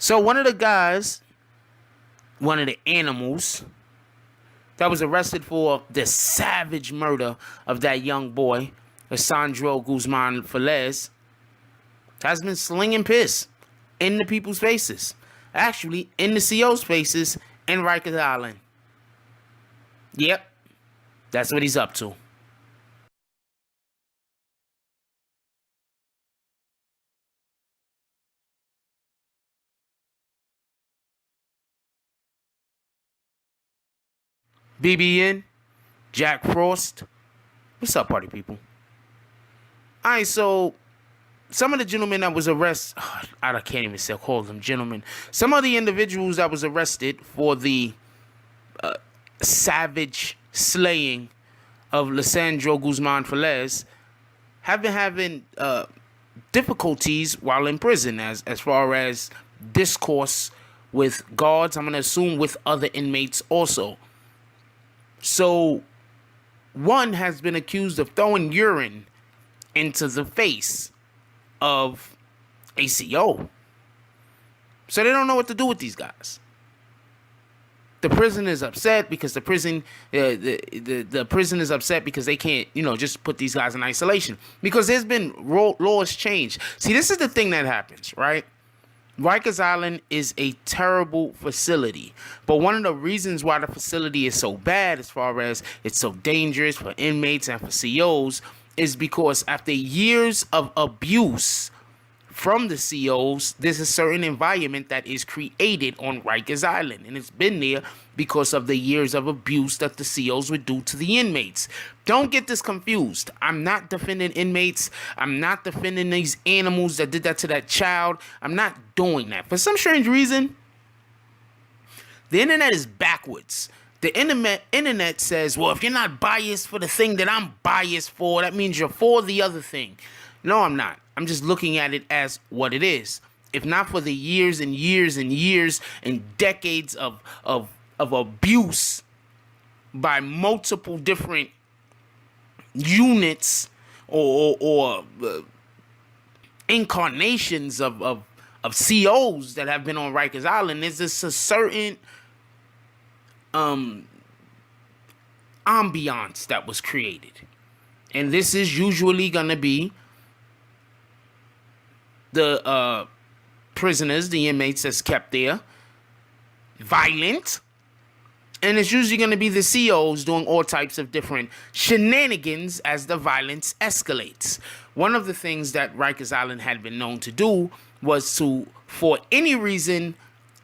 So one of the guys, one of the animals that was arrested for the savage murder of that young boy, Lesandro Guzman Feliz, has been slinging piss in the people's faces. Actually, in the CO's faces in Rikers Island. Yep, that's what he's up to. BBN, Jack Frost. What's up, party people? Alright, so some of the gentlemen that was arrested, I can't even say call them gentlemen. Some of the individuals that was arrested for the savage slaying of Lesandro Guzman Feliz have been having difficulties while in prison as far as discourse with guards. I'm going to assume with other inmates also. So one has been accused of throwing urine into the face of a CO. So they don't know what to do with these guys. The prison is upset because the prison is upset because they can't, just put these guys in isolation. Because there's been laws changed. See, this is the thing that happens, right? Rikers Island is a terrible facility. But one of the reasons why the facility is so bad, as far as it's so dangerous for inmates and for COs, is because after years of abuse from the COs, there's a certain environment that is created on Rikers Island. And it's been there because of the years of abuse that the COs would do to the inmates. Don't get this confused. I'm not defending inmates. I'm not defending these animals that did that to that child. I'm not doing that. For some strange reason, the internet is backwards. The internet says, well, if you're not biased for the thing that I'm biased for, that means you're for the other thing. No, I'm not. I'm just looking at it as what it is. If not for the years and years and years and decades of abuse by multiple different units or incarnations of COs that have been on Rikers Island, there's just a certain ambiance that was created. And this is usually going to be the prisoners, the inmates that's kept there, violent. And it's usually going to be the COs doing all types of different shenanigans as the violence escalates. One of the things that Rikers Island had been known to do was to, for any reason,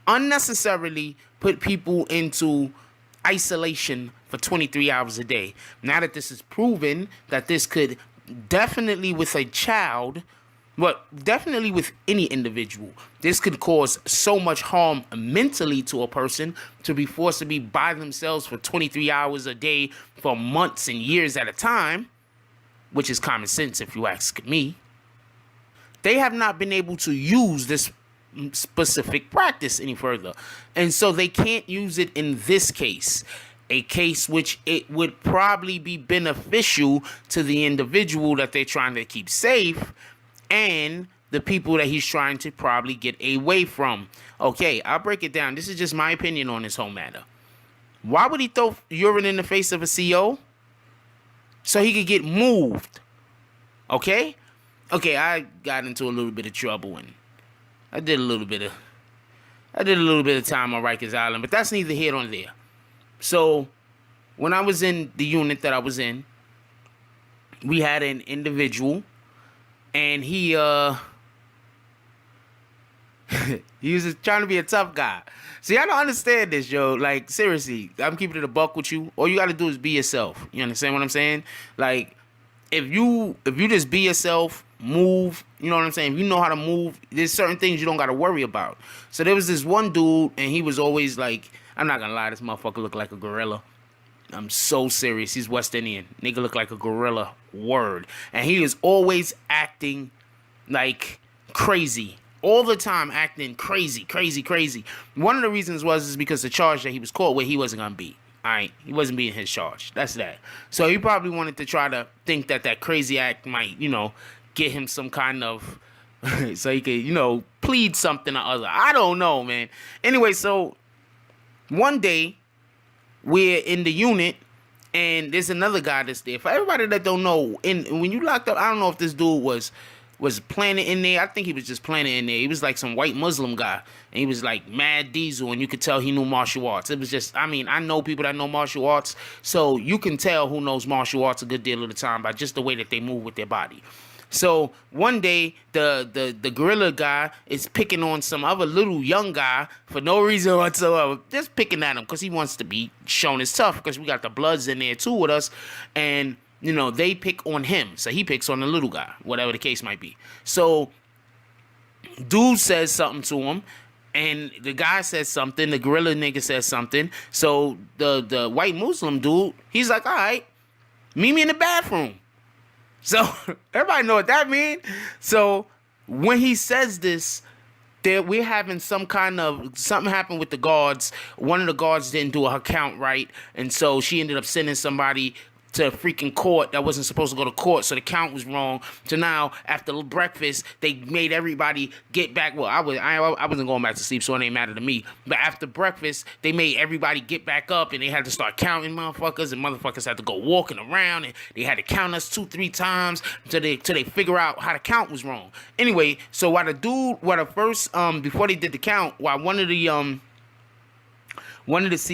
unnecessarily put people into isolation for 23 hours a day. Now that this is proven that this could definitely with a child, but definitely with any individual, this could cause so much harm mentally to a person to be forced to be by themselves for 23 hours a day for months and years at a time, which is common sense if you ask me. They have not been able to use this specific practice any further. And so they can't use it in this case, a case which it would probably be beneficial to the individual that they're trying to keep safe and the people that he's trying to probably get away from. Okay, I'll break it down. This is just my opinion on this whole matter. Why would he throw urine in the face of a CO? So he could get moved. Okay, I got into a little bit of trouble and I did a little bit of time on Rikers Island, but that's neither here nor there. So when I was in the unit that I was in, we had an individual, and he was just trying to be a tough guy. See, I don't understand this, yo. Like, seriously, I'm keeping it a buck with you. All you got to do is be yourself. You understand what I'm saying? Like, if you just be yourself, move, you know what I'm saying? If you know how to move, there's certain things you don't got to worry about. So there was this one dude, and he was always like, I'm not going to lie, this motherfucker looked like a gorilla. I'm so serious. He's West Indian. Nigga look like a gorilla. Word. And he is always acting like crazy. All the time acting crazy. One of the reasons is because the charge that he was caught with, he wasn't going to beat. Alright, he wasn't being his charge. That's that. So he probably wanted to try to think that crazy act might, get him some kind of so he could, plead something or other. I don't know, man. Anyway, so one day we're in the unit, and there's another guy that's there. For everybody that don't know, when you locked up, I don't know if this dude was planted in there. I think he was just planted in there. He was like some white Muslim guy, and he was like mad diesel, and you could tell he knew martial arts. It was just, I know people that know martial arts, so you can tell who knows martial arts a good deal of the time by just the way that they move with their body. So one day, the gorilla guy is picking on some other little young guy for no reason whatsoever, just picking at him because he wants to be shown as tough, because we got the Bloods in there too with us, and they pick on him, so he picks on the little guy, whatever the case might be. So dude says something to him, and the guy says something, the gorilla nigga says something. So the white Muslim dude, he's like, all right, meet me in the bathroom. So everybody know what that means. So when he says this, we're having something happened with the guards. One of the guards didn't do her count right, and so she ended up sending somebody to freaking court that wasn't supposed to go to court, so the count was wrong. So now, after breakfast, they made everybody get back. Well, I wasn't going back to sleep, so it ain't matter to me. But after breakfast, they made everybody get back up, and they had to start counting motherfuckers, and motherfuckers had to go walking around, and they had to count us 2-3 times till they figure out how the count was wrong. Anyway, so before they did the count, while one of the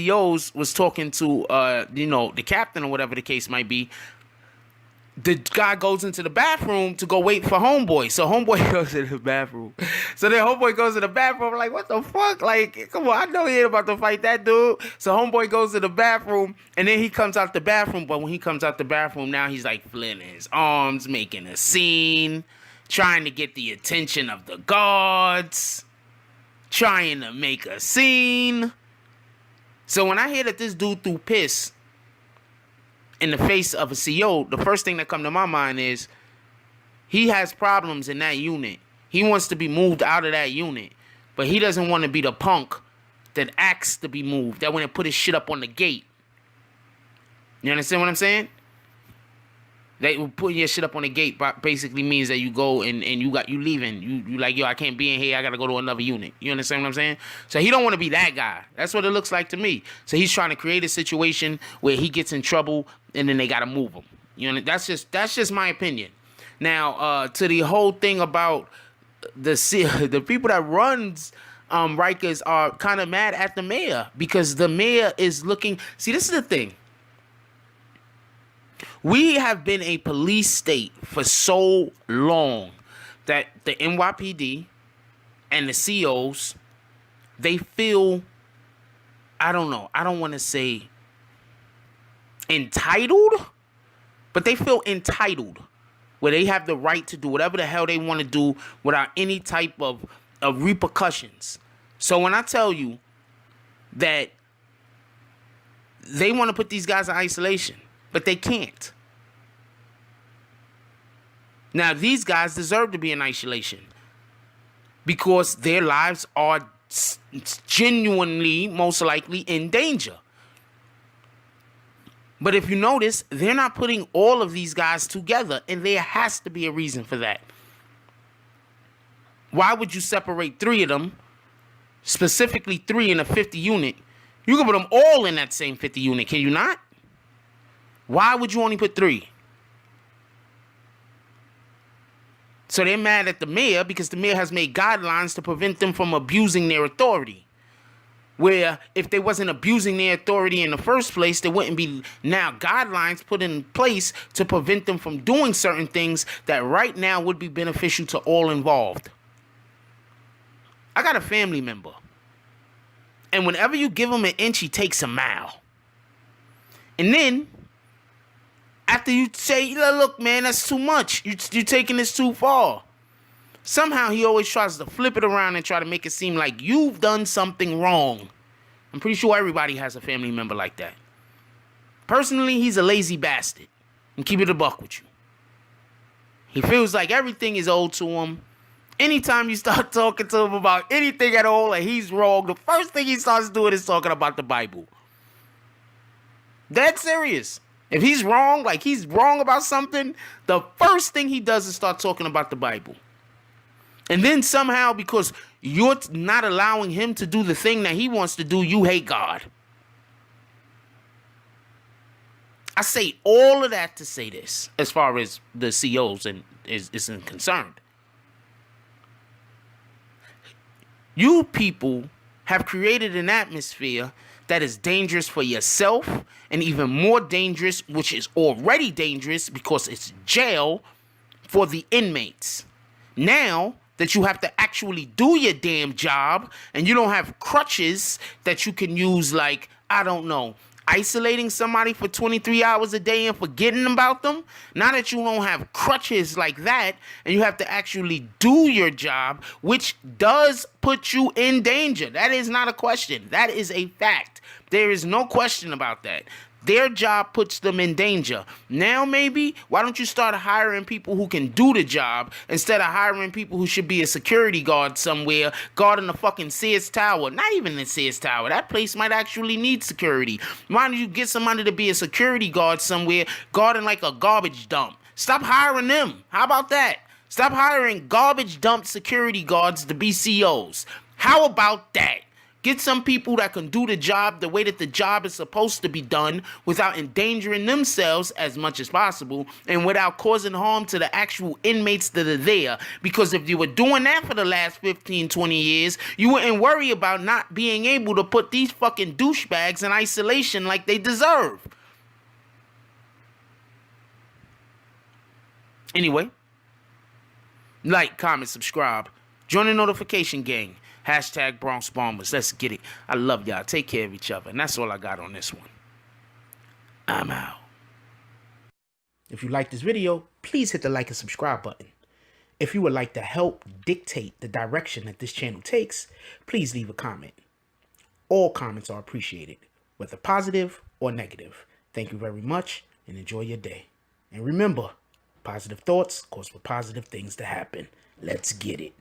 COs was talking to, the captain or whatever the case might be, the guy goes into the bathroom to go wait for homeboy. So homeboy goes to the bathroom. So then homeboy goes to the bathroom, like, what the fuck? Like, come on, I know he ain't about to fight that dude. So homeboy goes to the bathroom, and then he comes out the bathroom. But when he comes out the bathroom, now he's like flailing his arms, making a scene, trying to get the attention of the guards, trying to make a scene. So when I hear that this dude threw piss in the face of a CO, the first thing that come to my mind is he has problems in that unit. He wants to be moved out of that unit, but he doesn't want to be the punk that asks to be moved, that when they put his shit up on the gate. You understand what I'm saying? That putting your shit up on the gate basically means that you go and you leaving. You like, yo, I can't be in here. I gotta go to another unit. You understand what I'm saying? So he don't want to be that guy. That's what it looks like to me. So he's trying to create a situation where he gets in trouble and then they gotta move him. You know, that's just my opinion. Now, to the whole thing about the people that runs Rikers are kind of mad at the mayor because the mayor is looking. See, this is the thing. We have been a police state for so long that the NYPD and the COs, they feel, I don't know, I don't want to say entitled, but they feel entitled where they have the right to do whatever the hell they want to do without any type of repercussions. So when I tell you that they want to put these guys in isolation, but they can't. Now, these guys deserve to be in isolation because their lives are genuinely, most likely, in danger. But if you notice, they're not putting all of these guys together, and there has to be a reason for that. Why would you separate 3 of them, specifically 3 in a 50 unit? You can put them all in that same 50 unit, can you not? Why would you only put 3? So they're mad at the mayor because the mayor has made guidelines to prevent them from abusing their authority. Where if they wasn't abusing their authority in the first place, there wouldn't be now guidelines put in place to prevent them from doing certain things that right now would be beneficial to all involved. I got a family member. And whenever you give him an inch, he takes a mile. And then after you say, look, man, that's too much. You're taking this too far. Somehow he always tries to flip it around and try to make it seem like you've done something wrong. I'm pretty sure everybody has a family member like that. Personally, he's a lazy bastard. And keep it a buck with you. He feels like everything is owed to him. Anytime you start talking to him about anything at all and he's wrong, the first thing he starts doing is talking about the Bible. Dead serious. If he's wrong, like he's wrong about something, the first thing he does is start talking about the Bible. And then somehow, because you're not allowing him to do the thing that he wants to do, you hate God. I say all of that to say this, as far as the COs is concerned. You people have created an atmosphere that is dangerous for yourself, and even more dangerous, which is already dangerous because it's jail, for the inmates. Now that you have to actually do your damn job, and you don't have crutches that you can use, like, I don't know, isolating somebody for 23 hours a day and forgetting about them. Now that you don't have crutches like that, and you have to actually do your job, which does put you in danger. That is not a question. That is a fact. There is no question about that. Their job puts them in danger. Now, maybe, why don't you start hiring people who can do the job instead of hiring people who should be a security guard somewhere, guarding the fucking Sears Tower? Not even the Sears Tower. That place might actually need security. Why don't you get somebody to be a security guard somewhere, guarding like a garbage dump? Stop hiring them. How about that? Stop hiring garbage dump security guards to be COs. How about that? Get some people that can do the job the way that the job is supposed to be done without endangering themselves as much as possible and without causing harm to the actual inmates that are there. Because if you were doing that for the last 15, 20 years, you wouldn't worry about not being able to put these fucking douchebags in isolation like they deserve. Anyway, like, comment, subscribe, join the notification gang. Hashtag Bronx Bombers. Let's get it. I love y'all. Take care of each other. And that's all I got on this one. I'm out. If you like this video, please hit the like and subscribe button. If you would like to help dictate the direction that this channel takes, please leave a comment. All comments are appreciated, whether positive or negative. Thank you very much and enjoy your day. And remember, positive thoughts cause for positive things to happen. Let's get it.